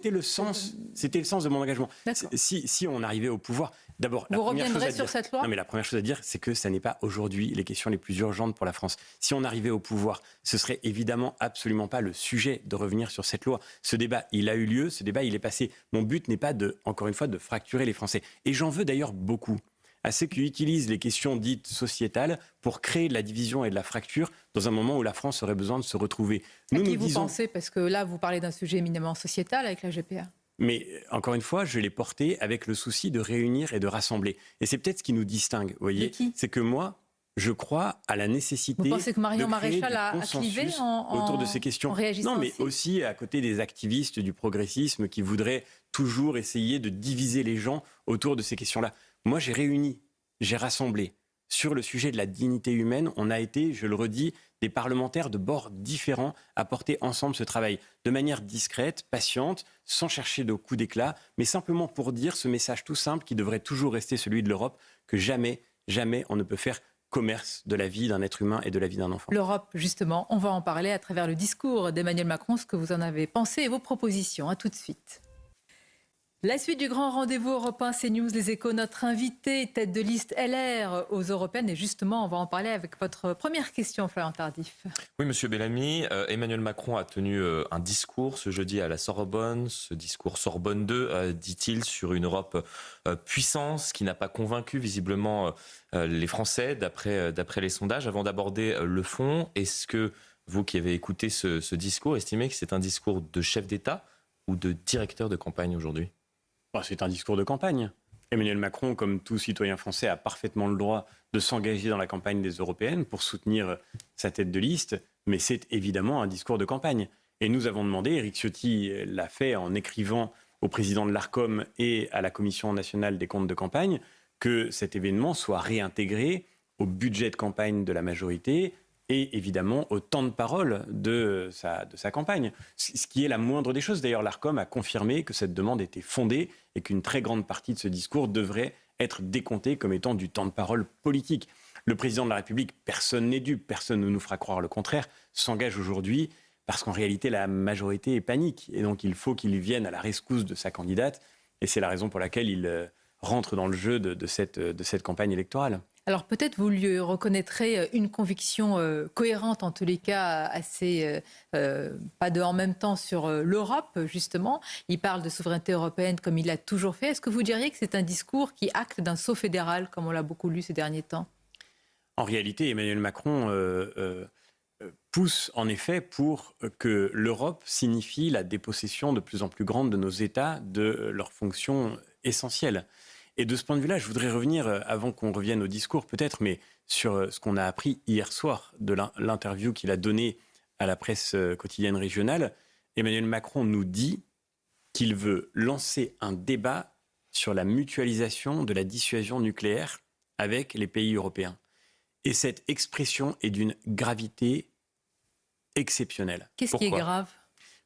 le sens de mon engagement. Si on arrivait au pouvoir, d'abord, vous reviendrez sur cette loi ? Non, mais la première chose à dire, c'est que ça n'est pas aujourd'hui les questions les plus urgentes pour la France. Si on arrivait au pouvoir, ce serait évidemment absolument pas le sujet de revenir sur cette loi. Ce débat, il a eu lieu, ce débat, il est passé. Mon but n'est pas encore une fois, de fracturer les Français. Et j'en veux d'ailleurs beaucoup à ceux qui utilisent les questions dites sociétales pour créer de la division et de la fracture dans un moment où la France aurait besoin de se retrouver. À qui vous pensez? Parce que là, vous parlez d'un sujet éminemment sociétal avec la GPA. Mais encore une fois, je l'ai porté avec le souci de réunir et de rassembler. Et c'est peut-être ce qui nous distingue, vous voyez. C'est que moi, je crois à la nécessité. Vous pensez que Marion Maréchal a clivé autour de ces questions? En réagissant non, mais aussi à côté des activistes du progressisme qui voudraient toujours essayer de diviser les gens autour de ces questions-là. Moi, j'ai réuni, j'ai rassemblé. Sur le sujet de la dignité humaine, on a été, je le redis, des parlementaires de bords différents à porter ensemble ce travail, de manière discrète, patiente, sans chercher de coups d'éclat, mais simplement pour dire ce message tout simple qui devrait toujours rester celui de l'Europe, que jamais, jamais on ne peut faire commerce de la vie d'un être humain et de la vie d'un enfant. L'Europe, justement, on va en parler à travers le discours d'Emmanuel Macron, ce que vous en avez pensé et vos propositions. À tout de suite. La suite du grand rendez-vous européen CNews, les Échos, notre invité, tête de liste LR aux Européennes. Et justement, on va en parler avec votre première question, Florian Tardif. Oui, Monsieur Bellamy, Emmanuel Macron a tenu un discours ce jeudi à la Sorbonne. Ce discours Sorbonne 2, dit-il, sur une Europe puissance qui n'a pas convaincu visiblement les Français, d'après les sondages. Avant d'aborder le fond, est-ce que vous qui avez écouté ce discours, estimez que c'est un discours de chef d'État ou de directeur de campagne aujourd'hui ? C'est un discours de campagne. Emmanuel Macron, comme tout citoyen français, a parfaitement le droit de s'engager dans la campagne des Européennes pour soutenir sa tête de liste, mais c'est évidemment un discours de campagne. Et nous avons demandé, Éric Ciotti l'a fait en écrivant au président de l'Arcom et à la Commission nationale des comptes de campagne, que cet événement soit réintégré au budget de campagne de la majorité et évidemment au temps de parole de sa campagne. Ce qui est la moindre des choses. D'ailleurs, l'Arcom a confirmé que cette demande était fondée et qu'une très grande partie de ce discours devrait être décomptée comme étant du temps de parole politique. Le président de la République, personne n'est dupe, personne ne nous fera croire le contraire, s'engage aujourd'hui parce qu'en réalité, la majorité est panique. Et donc, il faut qu'il vienne à la rescousse de sa candidate. Et c'est la raison pour laquelle il rentre dans le jeu de cette campagne électorale. Alors peut-être vous lui reconnaîtrez une conviction cohérente, en tous les cas assez pas de en même temps sur l'Europe, justement. Il parle de souveraineté européenne comme il l'a toujours fait. Est-ce que vous diriez que c'est un discours qui acte d'un saut fédéral, comme on l'a beaucoup lu ces derniers temps? En réalité, Emmanuel Macron pousse en effet pour que l'Europe signifie la dépossession de plus en plus grande de nos États de leurs fonctions essentielles. Et de ce point de vue-là, je voudrais revenir, avant qu'on revienne au discours peut-être, mais sur ce qu'on a appris hier soir de l'interview qu'il a donnée à la presse quotidienne régionale. Emmanuel Macron nous dit qu'il veut lancer un débat sur la mutualisation de la dissuasion nucléaire avec les pays européens. Et cette expression est d'une gravité exceptionnelle. Qu'est-ce qui est grave ?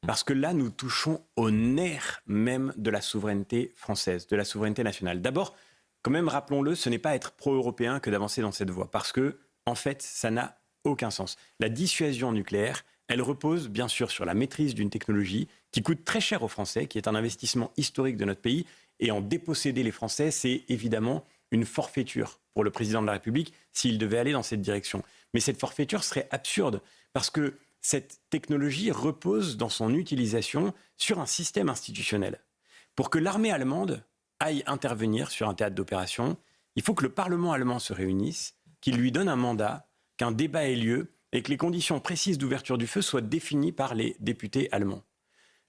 Parce que là, nous touchons au nerf même de la souveraineté française, de la souveraineté nationale. D'abord, quand même, rappelons-le, ce n'est pas être pro-européen que d'avancer dans cette voie. Parce que, en fait, ça n'a aucun sens. La dissuasion nucléaire, elle repose bien sûr sur la maîtrise d'une technologie qui coûte très cher aux Français, qui est un investissement historique de notre pays. Et en déposséder les Français, c'est évidemment une forfaiture pour le président de la République s'il devait aller dans cette direction. Mais cette forfaiture serait absurde parce que cette technologie repose dans son utilisation sur un système institutionnel. Pour que l'armée allemande aille intervenir sur un théâtre d'opération, il faut que le Parlement allemand se réunisse, qu'il lui donne un mandat, qu'un débat ait lieu et que les conditions précises d'ouverture du feu soient définies par les députés allemands.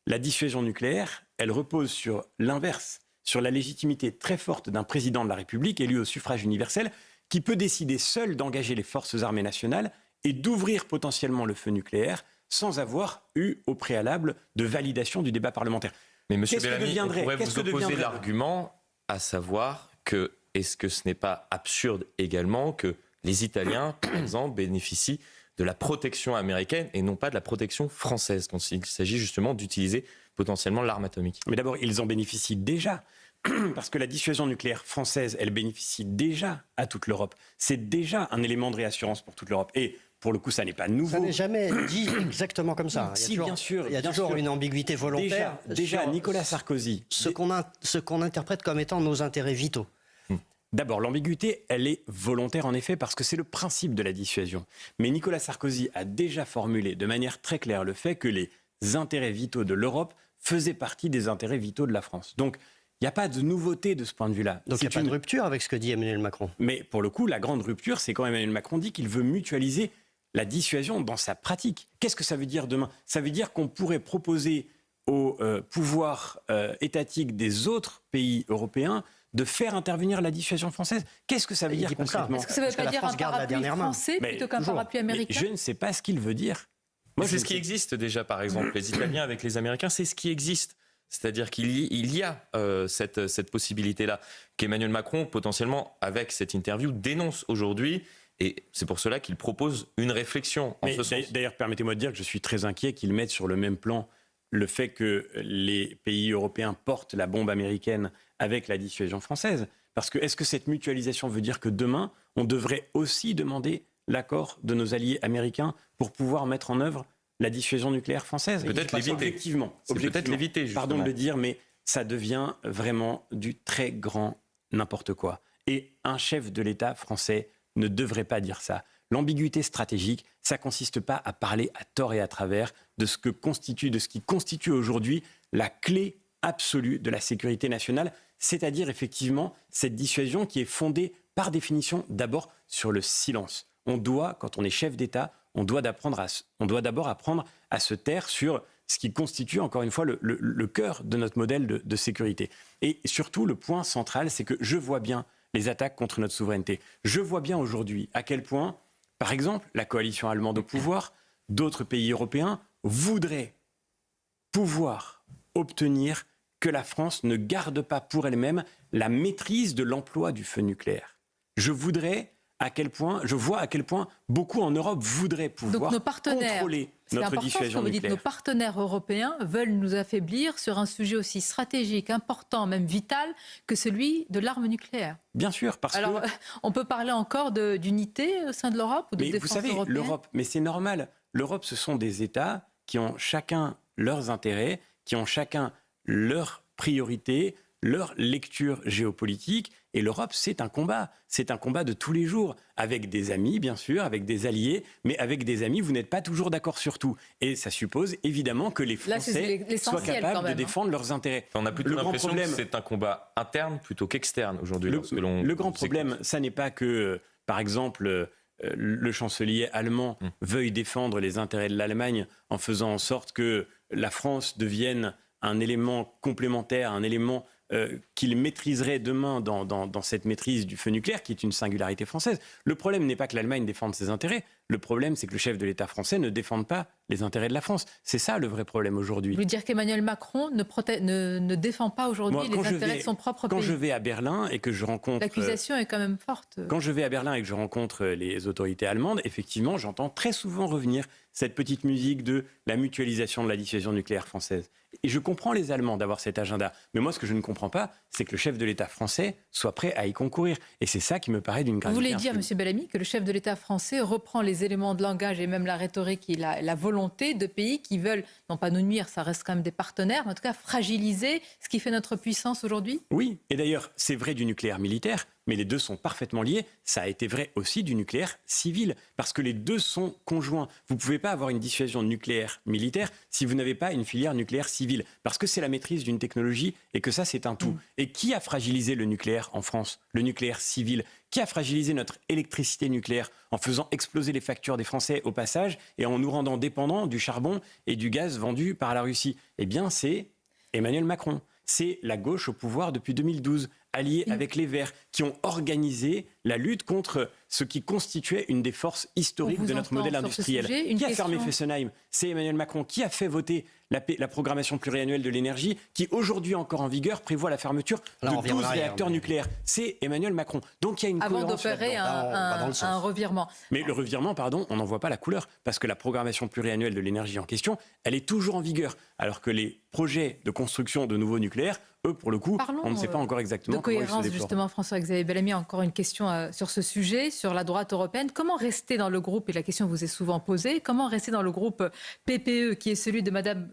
La dissuasion nucléaire, elle repose sur l'inverse, sur la légitimité très forte d'un président de la République élu au suffrage universel qui peut décider seul d'engager les forces armées nationales et d'ouvrir potentiellement le feu nucléaire sans avoir eu au préalable de validation du débat parlementaire. Mais M. Bellamy, on pourrait vous opposer l'argument, à savoir que est-ce que ce n'est pas absurde également que les Italiens, par exemple, bénéficient de la protection américaine et non pas de la protection française, quand il s'agit justement d'utiliser potentiellement l'arme atomique? Mais d'abord, ils en bénéficient déjà. Parce que la dissuasion nucléaire française, elle bénéficie déjà à toute l'Europe. C'est déjà un élément de réassurance pour toute l'Europe. Et pour le coup, ça n'est pas nouveau. Ça n'est jamais dit exactement comme ça. Si, bien sûr. Il y a toujours une ambiguïté volontaire. Déjà Nicolas Sarkozy. Ce qu'on interprète comme étant nos intérêts vitaux. D'abord, l'ambiguïté, elle est volontaire en effet parce que c'est le principe de la dissuasion. Mais Nicolas Sarkozy a déjà formulé de manière très claire le fait que les intérêts vitaux de l'Europe faisaient partie des intérêts vitaux de la France. Donc, Il n'y a pas de nouveauté de ce point de vue-là. Donc il n'y a pas de rupture avec ce que dit Emmanuel Macron. Mais pour le coup, la grande rupture, c'est quand Emmanuel Macron dit qu'il veut mutualiser la dissuasion dans sa pratique. Qu'est-ce que ça veut dire demain? Ça veut dire qu'on pourrait proposer au pouvoir étatique des autres pays européens de faire intervenir la dissuasion française. Qu'est-ce que ça veut dire concrètement? Est-ce que ça ne veut pas dire un parapluie français plutôt qu'un parapluie américain? Je ne sais pas ce qu'il veut dire. Moi, c'est ce qui existe déjà, par exemple. Les Italiens avec les Américains, c'est ce qui existe. C'est-à-dire qu'il y a cette possibilité-là qu'Emmanuel Macron, potentiellement, avec cette interview, dénonce aujourd'hui. Et c'est pour cela qu'il propose une réflexion en ce sens. D'ailleurs, permettez-moi de dire que je suis très inquiet qu'il mette sur le même plan le fait que les pays européens portent la bombe américaine avec la dissuasion française. Parce que est-ce que cette mutualisation veut dire que demain, on devrait aussi demander l'accord de nos alliés américains pour pouvoir mettre en œuvre la dissuasion nucléaire française? Peut-être l'éviter. Objectivement, peut-être l'éviter, justement. Pardon de le dire, mais ça devient vraiment du très grand n'importe quoi. Et un chef de l'État français ne devrait pas dire ça. L'ambiguïté stratégique, ça ne consiste pas à parler à tort et à travers de ce qui constitue aujourd'hui la clé absolue de la sécurité nationale, c'est-à-dire effectivement cette dissuasion qui est fondée par définition d'abord sur le silence. On doit, quand on est chef d'État, on doit d'abord apprendre à se taire sur ce qui constitue, encore une fois, le cœur de notre modèle de sécurité. Et surtout, le point central, c'est que je vois bien les attaques contre notre souveraineté. Je vois bien aujourd'hui à quel point, par exemple, la coalition allemande au pouvoir, d'autres pays européens voudraient pouvoir obtenir que la France ne garde pas pour elle-même la maîtrise de l'emploi du feu nucléaire. Je vois à quel point beaucoup en Europe voudraient pouvoir contrôler notre dissuasion nucléaire. Dites, nos partenaires européens veulent nous affaiblir sur un sujet aussi stratégique, important, même vital, que celui de l'arme nucléaire. Bien sûr, parce que... on peut parler encore d'unité au sein de l'Europe ou de défense européenne? Vous savez, l'Europe, mais c'est normal. L'Europe, ce sont des États qui ont chacun leurs intérêts, qui ont chacun leurs priorités, leur lecture géopolitique. Et l'Europe, c'est un combat. C'est un combat de tous les jours. Avec des amis, bien sûr, avec des alliés. Mais avec des amis, vous n'êtes pas toujours d'accord sur tout. Et ça suppose évidemment que les Français soient capables de défendre leurs intérêts. On a plutôt l'impression que c'est un combat interne plutôt qu'externe aujourd'hui. Le grand problème, ça n'est pas que, par exemple, le chancelier allemand veuille défendre les intérêts de l'Allemagne en faisant en sorte que la France devienne un élément complémentaire, un élément qu'il maîtriserait demain dans cette maîtrise du feu nucléaire, qui est une singularité française. Le problème n'est pas que l'Allemagne défende ses intérêts, le problème c'est que le chef de l'État français ne défende pas les intérêts de la France. C'est ça le vrai problème aujourd'hui. Vous voulez dire qu'Emmanuel Macron ne défend pas aujourd'hui les intérêts de son propre pays? Quand je vais à Berlin et que je rencontre... L'accusation est quand même forte. Quand je vais à Berlin et que je rencontre les autorités allemandes, effectivement, j'entends très souvent revenir cette petite musique de la mutualisation de la dissuasion nucléaire française. Et je comprends les Allemands d'avoir cet agenda. Mais moi, ce que je ne comprends pas, c'est que le chef de l'État français soit prêt à y concourir. Et c'est ça qui me paraît d'une gravité. Vous voulez dire, M. Bellamy, que le chef de l'État français reprend les éléments de langage et même la rhétorique et la volonté de pays qui veulent, non pas nous nuire, ça reste quand même des partenaires, mais en tout cas fragiliser ce qui fait notre puissance aujourd'hui? Oui, et d'ailleurs, c'est vrai du nucléaire militaire, mais les deux sont parfaitement liés. Ça a été vrai aussi du nucléaire civil, parce que les deux sont conjoints. Vous ne pouvez pas avoir une dissuasion nucléaire militaire si vous n'avez pas une filière nucléaire civile, parce que c'est la maîtrise d'une technologie et que ça, c'est un tout. Et qui a fragilisé le nucléaire en France? Le nucléaire civil. Qui a fragilisé notre électricité nucléaire en faisant exploser les factures des Français au passage et en nous rendant dépendants du charbon et du gaz vendu par la Russie? Eh bien, c'est Emmanuel Macron. C'est la gauche au pouvoir depuis 2012, alliée avec les Verts, qui ont organisé la lutte contre ce qui constituait une des forces historiques de notre modèle industriel. Qui a fermé Fessenheim? C'est Emmanuel Macron. Qui a fait voter la programmation pluriannuelle de l'énergie, qui aujourd'hui encore en vigueur prévoit la fermeture de 12 réacteurs nucléaires? C'est Emmanuel Macron. Donc il y a une avant cohérence d'opérer un revirement. Mais le revirement, pardon, on n'en voit pas la couleur, parce que la programmation pluriannuelle de l'énergie en question, elle est toujours en vigueur, alors que les projets de construction de nouveaux nucléaires, eux, pour le coup, on ne sait pas encore exactement comment ils se déploient. Justement, François-Xavier Bellamy, encore une question sur ce sujet, sur la droite européenne. Comment rester dans le groupe, et la question vous est souvent posée, comment rester dans le groupe PPE, qui est celui de Madame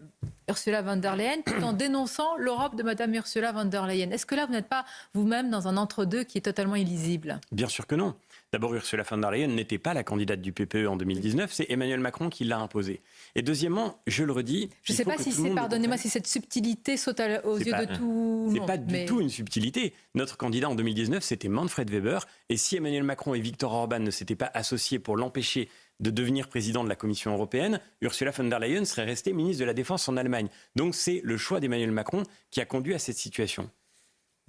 Ursula von der Leyen tout en dénonçant l'Europe de Madame Ursula von der Leyen. Est-ce que là, vous n'êtes pas vous-même dans un entre-deux qui est totalement illisible? Bien sûr que non. D'abord, Ursula von der Leyen n'était pas la candidate du PPE en 2019, c'est Emmanuel Macron qui l'a imposée. Et deuxièmement, je le redis... Je ne sais pas si c'est, pardonnez-moi, si cette subtilité saute aux yeux de tout... C'est pas du tout une subtilité. Notre candidat en 2019, c'était Manfred Weber. Et si Emmanuel Macron et Viktor Orban ne s'étaient pas associés pour l'empêcher de devenir président de la Commission européenne, Ursula von der Leyen serait restée ministre de la Défense en Allemagne. Donc c'est le choix d'Emmanuel Macron qui a conduit à cette situation.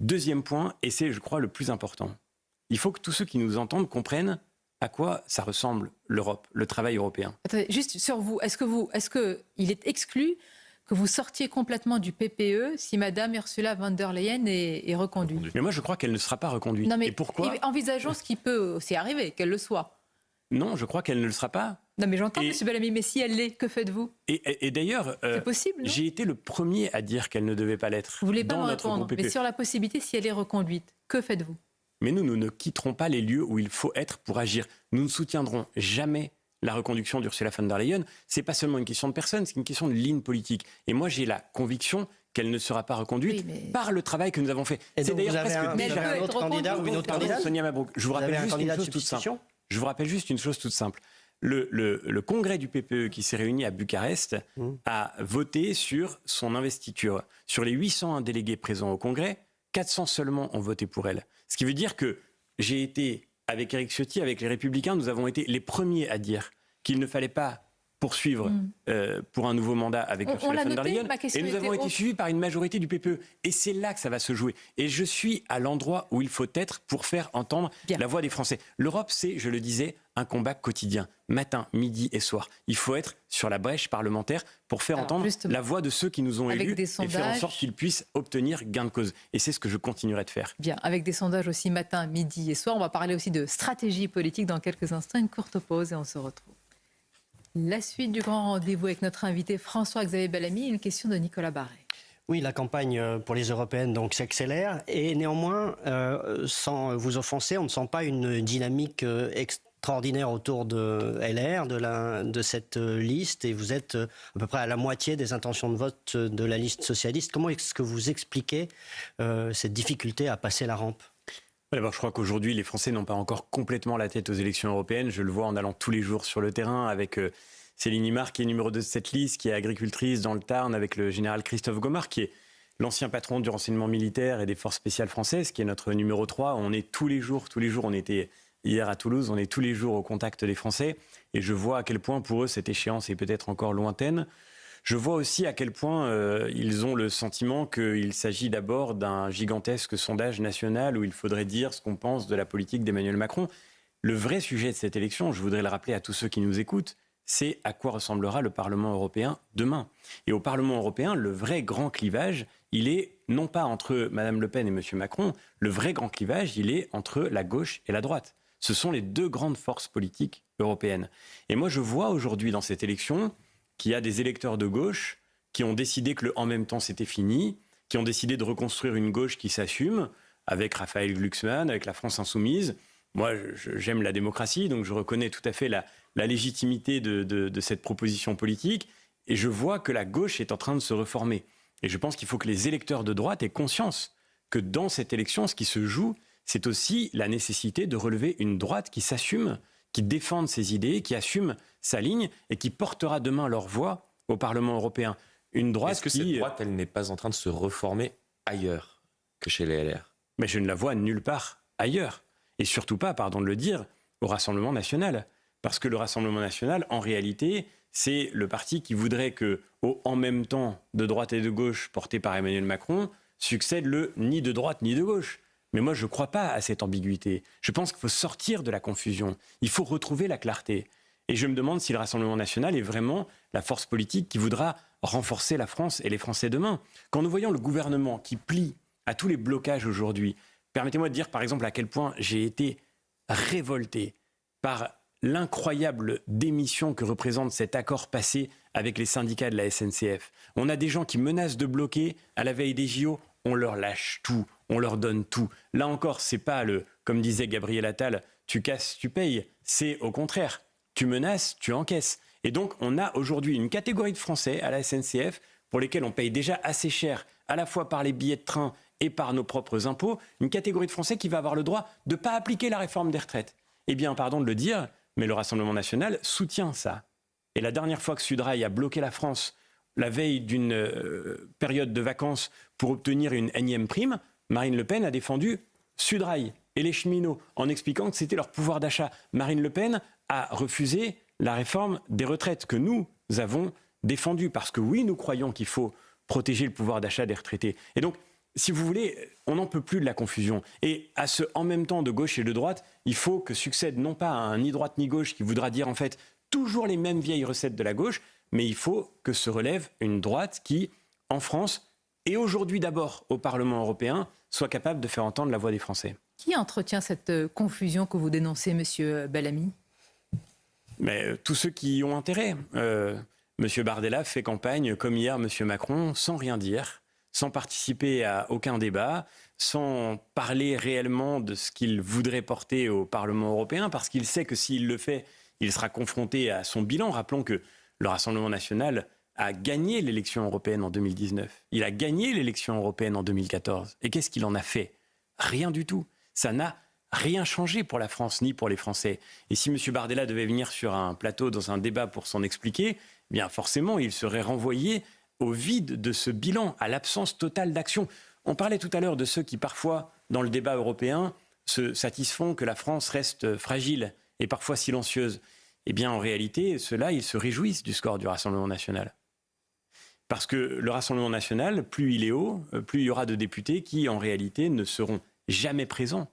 Deuxième point, et c'est, je crois, le plus important. Il faut que tous ceux qui nous entendent comprennent à quoi ça ressemble l'Europe, le travail européen. Attendez, juste sur vous, est-ce qu'il est exclu que vous sortiez complètement du PPE si Madame Ursula von der Leyen est reconduite? Mais moi, je crois qu'elle ne sera pas reconduite. Non, mais et pourquoi? envisageons ce qui peut aussi arriver, qu'elle le soit. Non, je crois qu'elle ne le sera pas. Non, mais j'entends, M. Bellamy, mais si elle l'est, que faites-vous? Et d'ailleurs, c'est possible, non? J'ai été le premier à dire qu'elle ne devait pas l'être. Vous ne voulez pas dans me notre répondre, groupe PPE. mais sur la possibilité, si elle est reconduite, que faites-vous? Mais nous ne quitterons pas les lieux où il faut être pour agir. Nous ne soutiendrons jamais la reconduction d'Ursula von der Leyen. Ce n'est pas seulement une question de personne, c'est une question de ligne politique. Et moi, j'ai la conviction qu'elle ne sera pas reconduite par le travail que nous avons fait. Et donc, vous avez un autre candidat ou une autre candidate? Sonia Mabrouk, je vous rappelle juste une chose toute simple. Je vous rappelle juste une chose toute simple. Le congrès du PPE qui s'est réuni à Bucarest a voté sur son investiture. Sur les 801 délégués présents au congrès, 400 seulement ont voté pour elle. Ce qui veut dire que j'ai été, avec Éric Ciotti, avec les Républicains, nous avons été les premiers à dire qu'il ne fallait pas poursuivre pour un nouveau mandat avec Ursula von der Leyen. Et nous avons été suivis par une majorité du PPE. Et c'est là que ça va se jouer. Et je suis à l'endroit où il faut être pour faire entendre la voix des Français. L'Europe, c'est, je le disais, un combat quotidien, matin, midi et soir. Il faut être sur la brèche parlementaire pour faire entendre la voix de ceux qui nous ont élus et faire en sorte qu'ils puissent obtenir gain de cause. Et c'est ce que je continuerai de faire. Bien, avec des sondages aussi matin, midi et soir. On va parler aussi de stratégie politique dans quelques instants. Une courte pause et on se retrouve. La suite du grand rendez-vous avec notre invité François-Xavier Bellamy. Une question de Nicolas Barré. Oui, la campagne pour les européennes donc s'accélère et néanmoins, sans vous offenser, on ne sent pas une dynamique extraordinaire autour de LR, de cette liste, et vous êtes à peu près à la moitié des intentions de vote de la liste socialiste. Comment est-ce que vous expliquez cette difficulté à passer la rampe? D'abord, je crois qu'aujourd'hui, les Français n'ont pas encore complètement la tête aux élections européennes. Je le vois en allant tous les jours sur le terrain avec Céline Imar, qui est numéro 2 de cette liste, qui est agricultrice dans le Tarn, avec le général Christophe Gomard, qui est l'ancien patron du renseignement militaire et des forces spéciales françaises, qui est notre numéro 3. On est tous les jours, on était hier à Toulouse, on est tous les jours au contact des Français. Et je vois à quel point pour eux, cette échéance est peut-être encore lointaine. Je vois aussi à quel point ils ont le sentiment qu'il s'agit d'abord d'un gigantesque sondage national où il faudrait dire ce qu'on pense de la politique d'Emmanuel Macron. Le vrai sujet de cette élection, je voudrais le rappeler à tous ceux qui nous écoutent, c'est à quoi ressemblera le Parlement européen demain. Et au Parlement européen, le vrai grand clivage, il est non pas entre Mme Le Pen et M. Macron, le vrai grand clivage, il est entre la gauche et la droite. Ce sont les deux grandes forces politiques européennes. Et moi, je vois aujourd'hui dans cette élection qu'il y a des électeurs de gauche qui ont décidé que le « en même temps » c'était fini, qui ont décidé de reconstruire une gauche qui s'assume, avec Raphaël Glucksmann, avec la France Insoumise. Moi, j'aime la démocratie, donc je reconnais tout à fait la légitimité de cette proposition politique, et je vois que la gauche est en train de se reformer. Et je pense qu'il faut que les électeurs de droite aient conscience que dans cette élection, ce qui se joue, c'est aussi la nécessité de relever une droite qui s'assume, qui défendent ses idées, qui assument sa ligne et qui portera demain leur voix au Parlement européen. Une droite Est-ce que cette droite, elle n'est pas en train de se reformer ailleurs que chez les LR? Mais je ne la vois nulle part ailleurs. Et surtout pas, pardon de le dire, au Rassemblement national. Parce que le Rassemblement national, en réalité, c'est le parti qui voudrait que, au « en même temps » de droite et de gauche porté par Emmanuel Macron, succède le « ni de droite ni de gauche ». Mais moi, je ne crois pas à cette ambiguïté. Je pense qu'il faut sortir de la confusion. Il faut retrouver la clarté. Et je me demande si le Rassemblement national est vraiment la force politique qui voudra renforcer la France et les Français demain. Quand nous voyons le gouvernement qui plie à tous les blocages aujourd'hui, permettez-moi de dire par exemple à quel point j'ai été révolté par l'incroyable démission que représente cet accord passé avec les syndicats de la SNCF. On a des gens qui menacent de bloquer à la veille des JO. On leur lâche tout, on leur donne tout. Là encore, c'est pas comme disait Gabriel Attal, tu casses, tu payes. C'est au contraire, tu menaces, tu encaisses. Et donc, on a aujourd'hui une catégorie de Français à la SNCF pour lesquels on paye déjà assez cher, à la fois par les billets de train et par nos propres impôts, une catégorie de Français qui va avoir le droit de ne pas appliquer la réforme des retraites. Eh bien, pardon de le dire, mais le Rassemblement national soutient ça. Et la dernière fois que Sudrail a bloqué la France la veille d'une période de vacances pour obtenir une énième prime, Marine Le Pen a défendu Sudrail et les cheminots en expliquant que c'était leur pouvoir d'achat. Marine Le Pen a refusé la réforme des retraites que nous avons défendue parce que oui, nous croyons qu'il faut protéger le pouvoir d'achat des retraités. Et donc, si vous voulez, on n'en peut plus de la confusion. Et à ce en même temps de gauche et de droite, il faut que succède non pas un ni droite ni gauche qui voudra dire en fait toujours les mêmes vieilles recettes de la gauche, mais il faut que se relève une droite qui, en France, et aujourd'hui d'abord au Parlement européen, soit capable de faire entendre la voix des Français. Qui entretient cette confusion que vous dénoncez, Monsieur Bellamy ? Mais tous ceux qui y ont intérêt. Monsieur Bardella fait campagne, comme hier Monsieur Macron, sans rien dire, sans participer à aucun débat, sans parler réellement de ce qu'il voudrait porter au Parlement européen, parce qu'il sait que s'il le fait, il sera confronté à son bilan. Rappelons que le Rassemblement national a gagné l'élection européenne en 2019. Il a gagné l'élection européenne en 2014. Et qu'est-ce qu'il en a fait ? Rien du tout. Ça n'a rien changé pour la France ni pour les Français. Et si M. Bardella devait venir sur un plateau dans un débat pour s'en expliquer, eh bien forcément, il serait renvoyé au vide de ce bilan, à l'absence totale d'action. On parlait tout à l'heure de ceux qui, parfois, dans le débat européen, se satisfont que la France reste fragile et parfois silencieuse. Eh bien, en réalité, ceux-là, ils se réjouissent du score du Rassemblement national. Parce que le Rassemblement national, plus il est haut, plus il y aura de députés qui, en réalité, ne seront jamais présents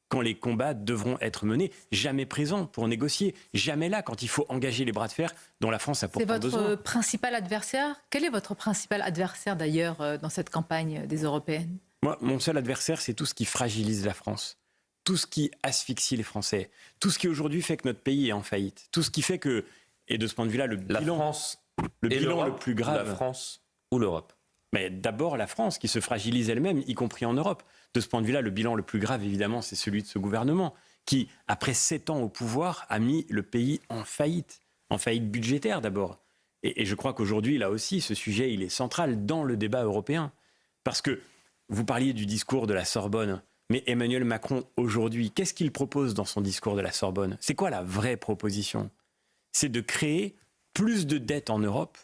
quand les combats devront être menés, jamais présents pour négocier, jamais là quand il faut engager les bras de fer dont la France a pourtant besoin. C'est votre principal adversaire ? Quel est votre principal adversaire d'ailleurs dans cette campagne des européennes ? Moi, mon seul adversaire, c'est tout ce qui fragilise la France, tout ce qui asphyxie les Français, tout ce qui aujourd'hui fait que notre pays est en faillite, tout ce qui fait que, et de ce point de vue-là, le bilan le plus grave. La France ou l'Europe ? Mais d'abord la France qui se fragilise elle-même, y compris en Europe. De ce point de vue-là, le bilan le plus grave, évidemment, c'est celui de ce gouvernement qui, après 7 ans au pouvoir, a mis le pays en faillite budgétaire d'abord. Et je crois qu'aujourd'hui, là aussi, ce sujet, il est central dans le débat européen. Parce que vous parliez du discours de la Sorbonne, mais Emmanuel Macron, aujourd'hui, qu'est-ce qu'il propose dans son discours de la Sorbonne ? C'est quoi la vraie proposition ? C'est de créer plus de dettes en Europe.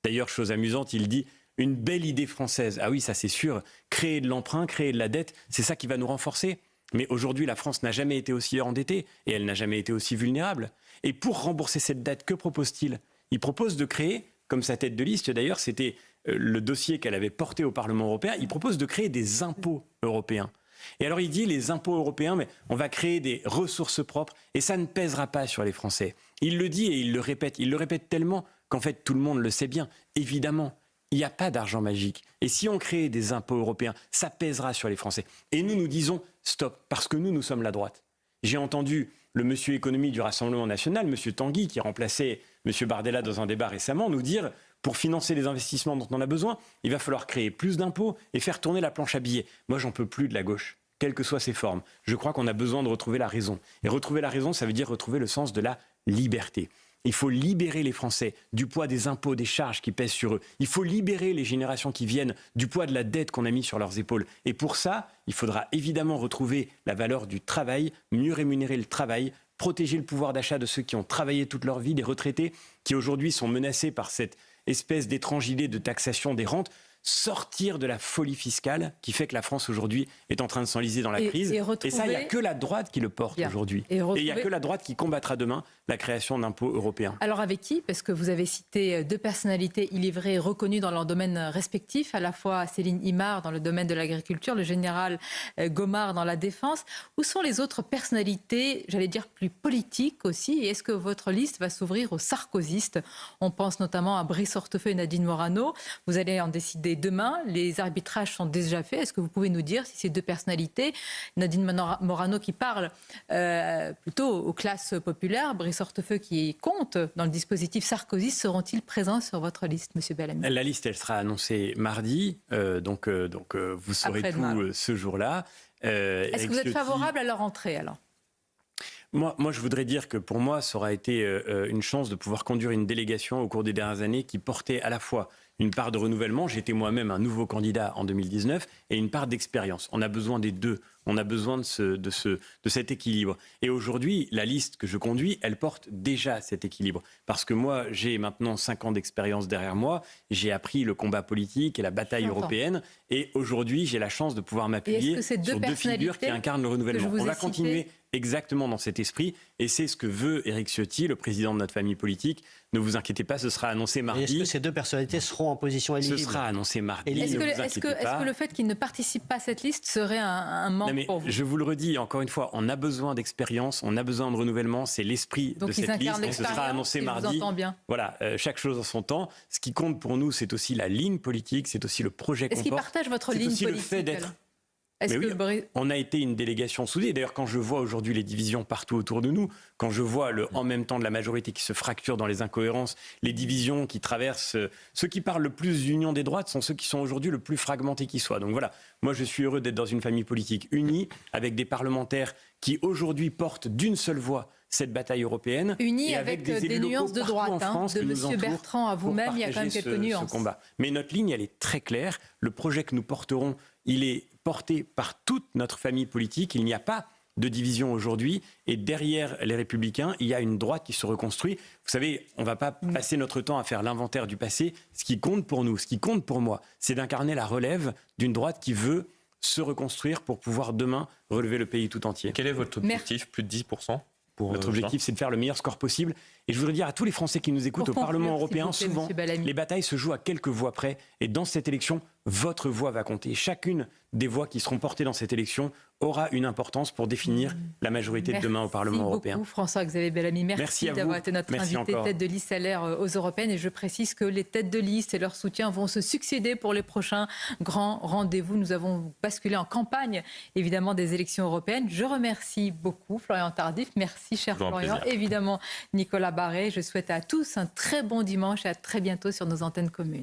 D'ailleurs, chose amusante, il dit une belle idée française. Ah oui, ça c'est sûr. Créer de l'emprunt, créer de la dette, c'est ça qui va nous renforcer. Mais aujourd'hui, la France n'a jamais été aussi endettée et elle n'a jamais été aussi vulnérable. Et pour rembourser cette dette, que propose-t-il ? Il propose de créer, comme sa tête de liste d'ailleurs, c'était le dossier qu'elle avait porté au Parlement européen, il propose de créer des impôts européens. Et alors il dit, les impôts européens, mais on va créer des ressources propres et ça ne pèsera pas sur les Français. Il le dit et il le répète tellement qu'en fait tout le monde le sait bien, évidemment. Il n'y a pas d'argent magique. Et si on crée des impôts européens, ça pèsera sur les Français. Et nous disons stop, parce que nous sommes la droite. J'ai entendu le monsieur économie du Rassemblement national, monsieur Tanguy, qui remplaçait monsieur Bardella dans un débat récemment, nous dire, pour financer les investissements dont on a besoin, il va falloir créer plus d'impôts et faire tourner la planche à billets. Moi, j'en peux plus de la gauche, quelles que soient ses formes. Je crois qu'on a besoin de retrouver la raison. Et retrouver la raison, ça veut dire retrouver le sens de la liberté. Il faut libérer les Français du poids des impôts, des charges qui pèsent sur eux. Il faut libérer les générations qui viennent du poids de la dette qu'on a mis sur leurs épaules. Et pour ça, il faudra évidemment retrouver la valeur du travail, mieux rémunérer le travail, protéger le pouvoir d'achat de ceux qui ont travaillé toute leur vie, des retraités qui aujourd'hui sont menacés par cette espèce d'étrange idée de taxation des rentes. Sortir de la folie fiscale qui fait que la France aujourd'hui est en train de s'enliser dans la crise. Et ça, il n'y a que la droite qui le porte aujourd'hui. Et il n'y a que la droite qui combattra demain la création d'impôts européens. Alors avec qui ? Parce que vous avez cité 2 personnalités illivrées et reconnues dans leur domaine respectif, à la fois Céline Imard dans le domaine de l'agriculture, le général Gomard dans la défense. Où sont les autres personnalités, j'allais dire plus politiques aussi ? Et est-ce que votre liste va s'ouvrir aux sarkozystes ? On pense notamment à Brice Hortefeux et Nadine Morano. Vous allez en décider demain, les arbitrages sont déjà faits. Est-ce que vous pouvez nous dire si ces 2 personnalités, Nadine Morano qui parle plutôt aux classes populaires, Brice Hortefeux qui compte dans le dispositif Sarkozy, seront-ils présents sur votre liste, M. Bellamy ? La liste, elle sera annoncée mardi, donc vous saurez tout ce jour-là. Est-ce que vous êtes favorable à leur entrée alors ? Moi, je voudrais dire que pour moi, ça aura été une chance de pouvoir conduire une délégation au cours des dernières années qui portait à la fois une part de renouvellement. J'étais moi-même un nouveau candidat en 2019 et une part d'expérience. On a besoin des deux. On a besoin de cet équilibre. Et aujourd'hui, la liste que je conduis, elle porte déjà cet équilibre. Parce que moi, j'ai maintenant 5 ans d'expérience derrière moi. J'ai appris le combat politique et la bataille européenne. Et aujourd'hui, j'ai la chance de pouvoir m'appuyer sur deux figures qui incarnent le renouvellement. On va continuer exactement dans cet esprit. Et c'est ce que veut Éric Ciotti, le président de notre famille politique. Ne vous inquiétez pas, ce sera annoncé mardi. Est-ce que ces deux personnalités seront en position éligible? Ce sera annoncé mardi. Est-ce que le fait qu'ils ne participent pas à cette liste serait un manque pour vous? Je vous le redis, encore une fois, on a besoin d'expérience, on a besoin de renouvellement, c'est l'esprit de cette liste. Et ce sera annoncé mardi. Voilà, chaque chose en son temps. Ce qui compte pour nous, c'est aussi la ligne politique, c'est aussi le projet qu'on porte. Est-ce qu'ils partagent votre ligne politique? C'est aussi le fait d'être... On a été une délégation soudée. D'ailleurs, quand je vois aujourd'hui les divisions partout autour de nous, quand je vois le en même temps de la majorité qui se fracture dans les incohérences, les divisions qui traversent, ceux qui parlent le plus d'union des droites sont ceux qui sont aujourd'hui le plus fragmentés qui soient. Donc voilà, moi je suis heureux d'être dans une famille politique unie, avec des parlementaires qui aujourd'hui portent d'une seule voix cette bataille européenne. Unie avec des nuances de droite, de M. Bertrand à vous-même, il y a quand même quelques nuances. Mais notre ligne, elle est très claire. Le projet que nous porterons, il est porté par toute notre famille politique. Il n'y a pas de division aujourd'hui. Et derrière les Républicains, il y a une droite qui se reconstruit. Vous savez, on ne va pas passer notre temps à faire l'inventaire du passé. Ce qui compte pour nous, ce qui compte pour moi, c'est d'incarner la relève d'une droite qui veut se reconstruire pour pouvoir demain relever le pays tout entier. Quel est votre objectif? Plus de 10%? Notre objectif, c'est de faire le meilleur score possible. Et je voudrais dire à tous les Français qui nous écoutent au Parlement européen, souvent, les batailles se jouent à quelques voix près. Et dans cette élection, votre voix va compter. Chacune des voix qui seront portées dans cette élection aura une importance pour définir la majorité de demain au Parlement européen. Merci beaucoup, François-Xavier Bellamy. Merci d'avoir été notre invité tête de liste LR aux européennes. Et je précise que les têtes de liste et leurs soutiens vont se succéder pour les prochains grands rendez-vous. Nous avons basculé en campagne, évidemment, des élections européennes. Je remercie beaucoup Florian Tardif. Merci, cher Florian. Évidemment, Nicolas Barré. Je souhaite à tous un très bon dimanche et à très bientôt sur nos antennes communes.